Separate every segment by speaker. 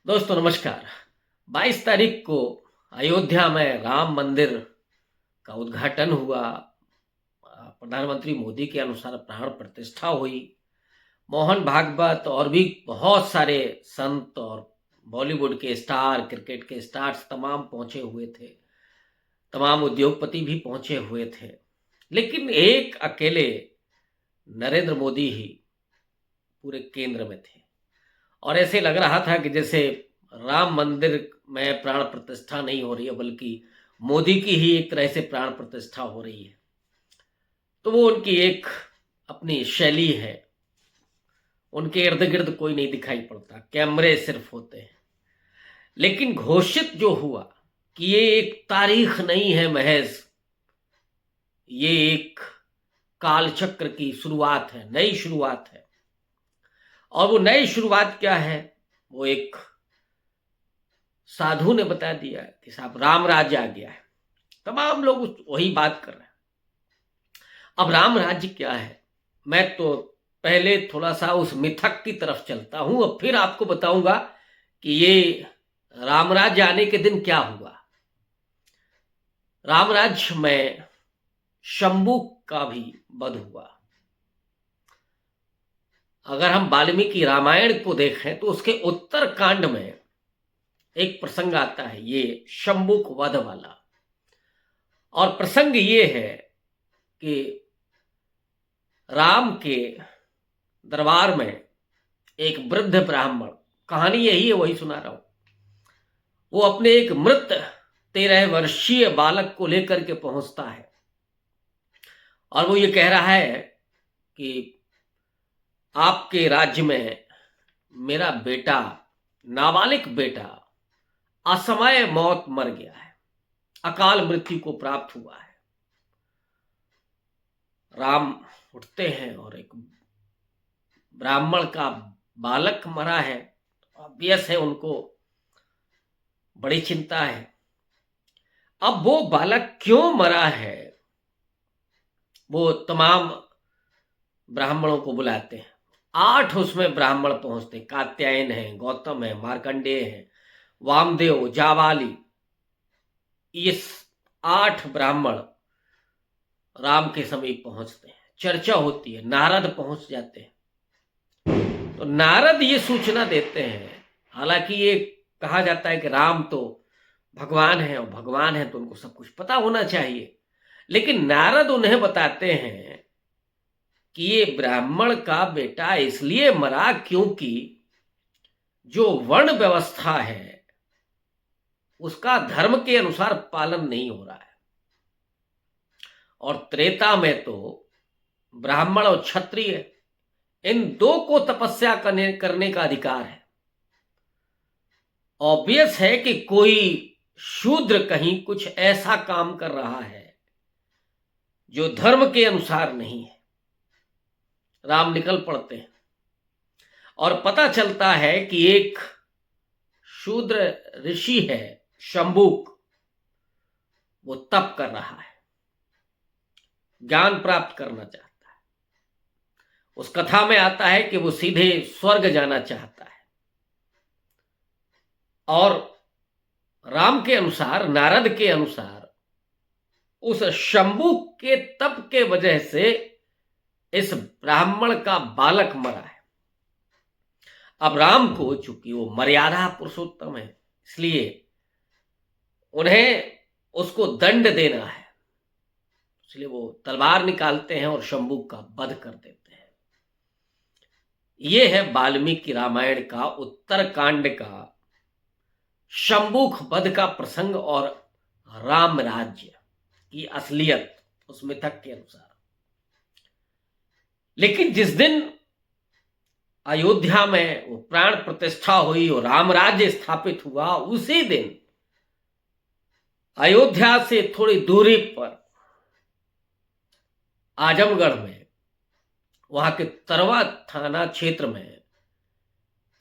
Speaker 1: दोस्तों नमस्कार। 22 तारीख को अयोध्या में राम मंदिर का उद्घाटन हुआ। प्रधानमंत्री मोदी के अनुसार प्राण प्रतिष्ठा हुई। मोहन भागवत और भी बहुत सारे संत और बॉलीवुड के स्टार, क्रिकेट के स्टार्स तमाम पहुंचे हुए थे। तमाम उद्योगपति भी पहुंचे हुए थे, लेकिन एक अकेले नरेंद्र मोदी ही पूरे केंद्र में थे। और ऐसे लग रहा था कि जैसे राम मंदिर में प्राण प्रतिष्ठा नहीं हो रही है, बल्कि मोदी की ही एक तरह से प्राण प्रतिष्ठा हो रही है। तो वो उनकी एक अपनी शैली है। उनके इर्द गिर्द कोई नहीं दिखाई पड़ता, कैमरे सिर्फ होते हैं। लेकिन घोषित जो हुआ कि ये एक तारीख नहीं है महज, ये एक कालचक्र की शुरुआत है, नई शुरुआत है। और वो नई शुरुआत क्या है, वो एक साधु ने बता दिया है कि साहब राम राज्य आ गया है। तमाम लोग वही बात कर रहे हैं। अब राम राज्य क्या है, मैं तो पहले थोड़ा सा उस मिथक की तरफ चलता हूं, अब फिर आपको बताऊंगा कि ये राम राज्य आने के दिन क्या हुआ। राम राज्य में शंभू का भी वध हुआ। अगर हम वाल्मीकि रामायण को देखें तो उसके उत्तर कांड में एक प्रसंग आता है, ये शंभुक वध वाला। और प्रसंग ये है कि राम के दरबार में एक वृद्ध ब्राह्मण, कहानी यही है, वही सुना रहा हूं, वो अपने एक मृत 13 वर्षीय बालक को लेकर के पहुंचता है। और वो ये कह रहा है कि आपके राज्य में मेरा बेटा, नाबालिग बेटा, असमय मौत मर गया है, अकाल मृत्यु को प्राप्त हुआ है। राम उठते हैं और एक ब्राह्मण का बालक मरा है, ऑब्वियस है उनको बड़ी चिंता है। अब वो बालक क्यों मरा है, वो तमाम ब्राह्मणों को बुलाते हैं। 8 उसमें ब्राह्मण पहुंचते, कात्यायन है, गौतम है, मार्कंडेय है, वामदेव, जावाली। ये 8 ब्राह्मण राम के समीप पहुंचते हैं। चर्चा होती है, नारद पहुंच जाते हैं। तो नारद ये सूचना देते हैं, हालांकि ये कहा जाता है कि राम तो भगवान है, और भगवान है तो उनको सब कुछ पता होना चाहिए, लेकिन नारद उन्हें बताते हैं कि ये ब्राह्मण का बेटा इसलिए मरा क्योंकि जो वर्ण व्यवस्था है उसका धर्म के अनुसार पालन नहीं हो रहा है। और त्रेता में तो ब्राह्मण और क्षत्रिय, इन दो को तपस्या करने का अधिकार है। ऑब्वियस है कि कोई शूद्र कहीं कुछ ऐसा काम कर रहा है जो धर्म के अनुसार नहीं है। राम निकल पड़ते हैं और पता चलता है कि एक शूद्र ऋषि है, शंभुक, वो तप कर रहा है, ज्ञान प्राप्त करना चाहता है। उस कथा में आता है कि वो सीधे स्वर्ग जाना चाहता है। और राम के अनुसार, नारद के अनुसार, उस शंभु के तप के वजह से इस ब्राह्मण का बालक मरा है। अब राम को, चूंकि वो मर्यादा पुरुषोत्तम है, इसलिए उन्हें उसको दंड देना है, इसलिए वो तलवार निकालते हैं और शंभु का वध कर देते हैं। ये है वाल्मीकि रामायण का उत्तर कांड का शंभुक वध का प्रसंग और राम राज्य की असलियत उस मिथक के अनुसार। लेकिन जिस दिन अयोध्या में वो प्राण प्रतिष्ठा हुई और राम राज्य स्थापित हुआ, उसी दिन अयोध्या से थोड़ी दूरी पर आजमगढ़ में, वहां के तरवा थाना क्षेत्र में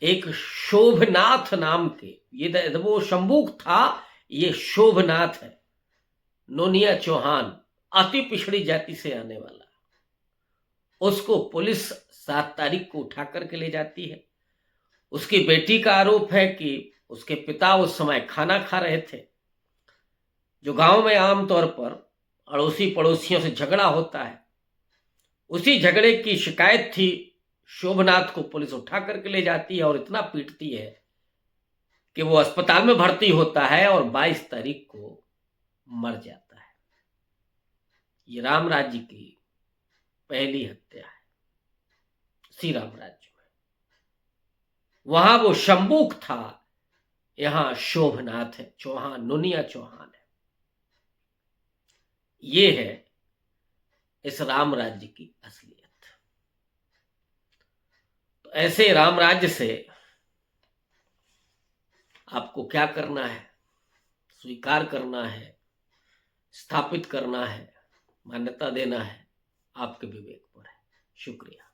Speaker 1: एक शोभनाथ नाम के, ये वो शंभुक था, ये शोभनाथ है, नोनिया चौहान, अति पिछड़ी जाति से आने वाला। उसको पुलिस 7 तारीख को उठा करके ले जाती है उसकी बेटी का आरोप है कि उसके पिता उस समय खाना खा रहे थे। जो गांव में आमतौर पर अड़ोसी पड़ोसियों से झगड़ा होता है, उसी झगड़े की शिकायत थी। शोभनाथ को पुलिस उठा करके ले जाती है और इतना पीटती है कि वो अस्पताल में भर्ती होता है और 22 तारीख को मर जाता है। ये राम राज्य की पहली हत्या है श्री राम राज्य में। वहां वो शंबुक था, यहां शोभनाथ है, चौहान, नुनिया चौहान है। ये है इस राम राज्य की असलियत। तो ऐसे राम राज्य से आपको क्या करना है? स्वीकार करना है, स्थापित करना है, मान्यता देना है, आपके विवेक पर है। शुक्रिया।